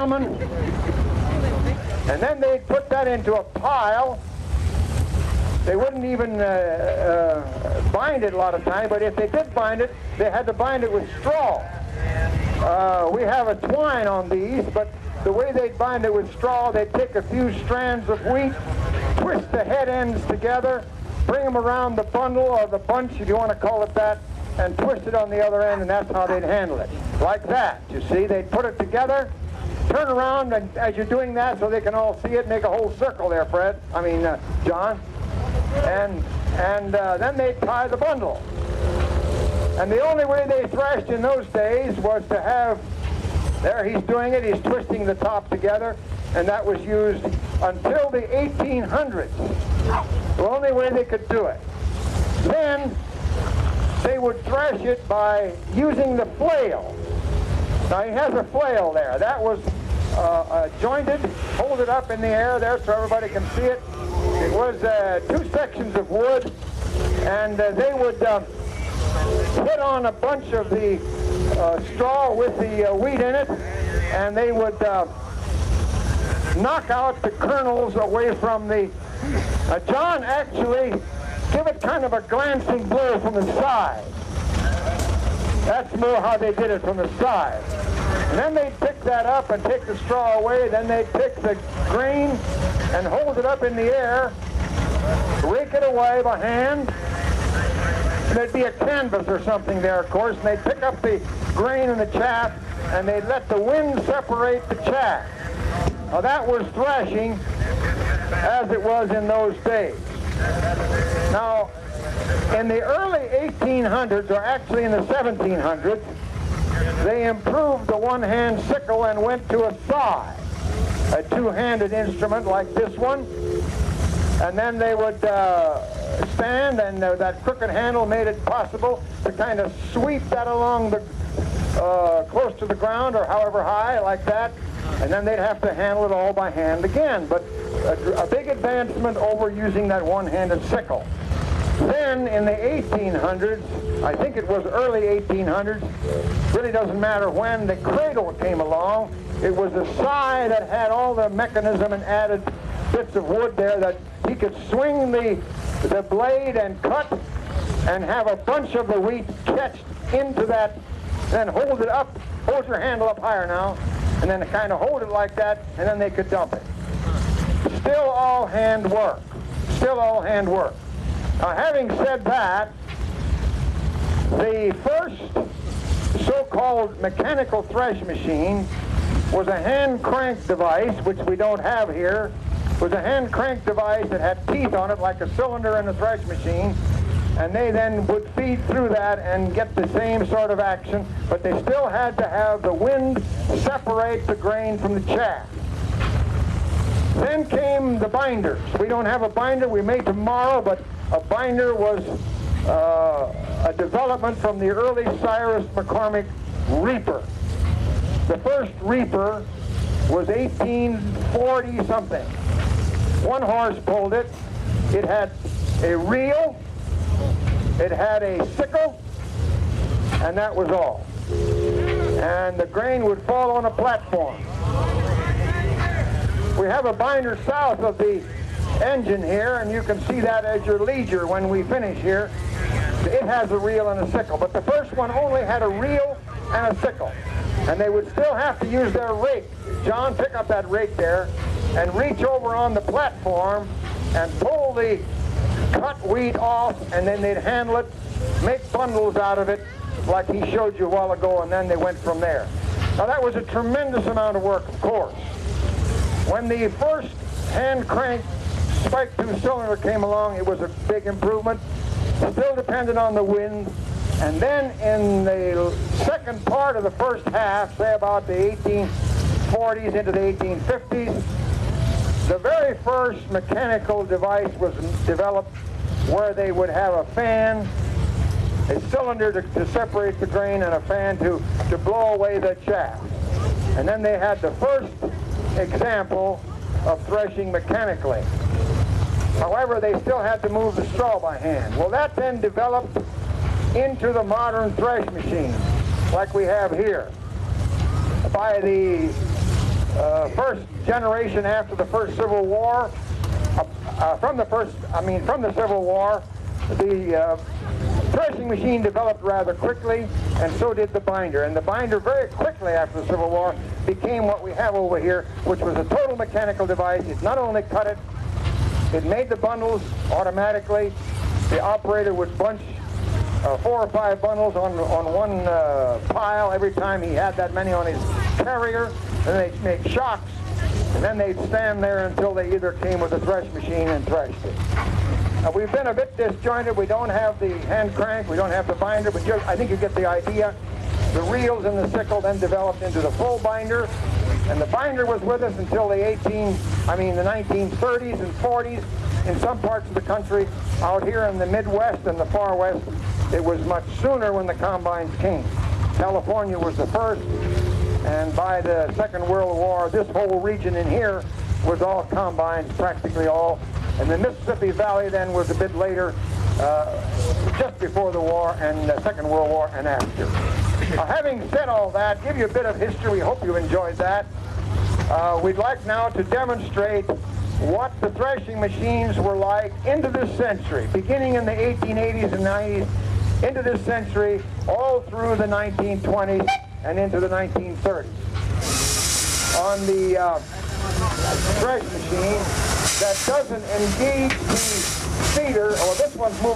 gentlemen. And then they'd put that into a pile. They wouldn't even bind it a lot of times, but if they did bind it, they had to bind it with straw. We have a twine on these, but the way they'd bind it with straw, they'd take a few strands of wheat, twist the head ends together, bring them around the bundle or the bunch, if you want to call it that, and twist it on the other end, and that's how they'd handle it. Like that, you see. They'd put it together, turn around and, as you're doing that so they can all see it, make a whole circle there, Fred. I mean, John. And then they'd tie the bundle. And the only way they threshed in those days was to have, there he's doing it, he's twisting the top together, and that was used until the 1800s. The only way they could do it. Then they would thresh it by using the flail. Now he has a flail there. That was jointed, hold it up in the air there so everybody can see it. It was 2 sections of wood, and they would put on a bunch of the straw with the wheat in it, and they would knock out the kernels away from the... John, actually, give it kind of a glancing blow from the side. That's more how they did it, from the side. And then they'd pick that up and take the straw away, then they'd pick the grain and hold it up in the air, rake it away by hand. And there'd be a canvas or something there, of course, and they'd pick up the grain and the chaff, and they'd let the wind separate the chaff. Now that was threshing as it was in those days. Now, in the early 1800s, or actually in the 1700s, they improved the one-hand sickle and went to a scythe, a two-handed instrument like this one. And then they would stand, and that crooked handle made it possible to kind of sweep that along the close to the ground or however high, like that. And then they'd have to handle it all by hand again. But a big advancement over using that one-handed sickle. Then in the 1800s, I think it was early 1800s, really doesn't matter when, the cradle came along. It was a scythe that had all the mechanism and added bits of wood there that he could swing the blade and cut and have a bunch of the wheat catched into that, then hold it up, hold your handle up higher now, and then kind of hold it like that, and then they could dump it. Still all hand work. Still all hand work. Now, having said that, the first so-called mechanical thresh machine was a hand crank device, which we don't have here. It was a hand crank device that had teeth on it like a cylinder in a thresh machine, and they then would feed through that and get the same sort of action, but they still had to have the wind separate the grain from the chaff. Then came the binders. We don't have a binder. We may tomorrow, but a binder was a development from the early Cyrus McCormick reaper. The first reaper was 1840 something. One horse pulled it. It had a reel, it had a sickle, and that was all. And the grain would fall on a platform. We have a binder south of the engine here, and you can see that as your leisure when we finish here. It has a reel and a sickle, but the first one only had a reel and a sickle. And they would still have to use their rake. John, pick up that rake there and reach over on the platform and pull the cut wheat off, and then they'd handle it, make bundles out of it like he showed you a while ago, and then they went from there. Now that was a tremendous amount of work, of course. When the first hand crank spike tube cylinder came along, it was a big improvement. Still depended on the wind. And then in the second part of the first half, say about the 1840s into the 1850s, the very first mechanical device was developed where they would have a fan, a cylinder to separate the grain, and a fan to blow away the chaff. And then they had the first example of threshing mechanically. However, they still had to move the straw by hand. Well, that then developed into the modern thresh machine, like we have here. By the first generation after the first Civil War. From the Civil War, the threshing machine developed rather quickly, and so did the binder. And the binder very quickly after the Civil War became what we have over here, which was a total mechanical device. It not only cut it, it made the bundles automatically. The operator would bunch 4 or 5 bundles on one pile every time he had that many on his carrier. Then they'd make shocks, and then they'd stand there until they either came with a thresh machine and threshed it. We've been a bit disjointed. We don't have the hand crank, we don't have the binder, but I think you get the idea. The reels and the sickle then developed into the full binder, and the binder was with us until the 1930s and 40s. In some parts of the country, out here in the Midwest and the Far West, it was much sooner when the combines came. California was the first, and by the Second World War, this whole region in here was all combines, practically all. And the Mississippi Valley then was a bit later, just before the war and the Second World War and after. Having said all that, give you a bit of history. We hope you enjoyed that. We'd like now to demonstrate what the threshing machines were like into this century, beginning in the 1880s and 90s, into this century, all through the 1920s and into the 1930s. On the thresh machine that doesn't engage the feeder, or this one's moving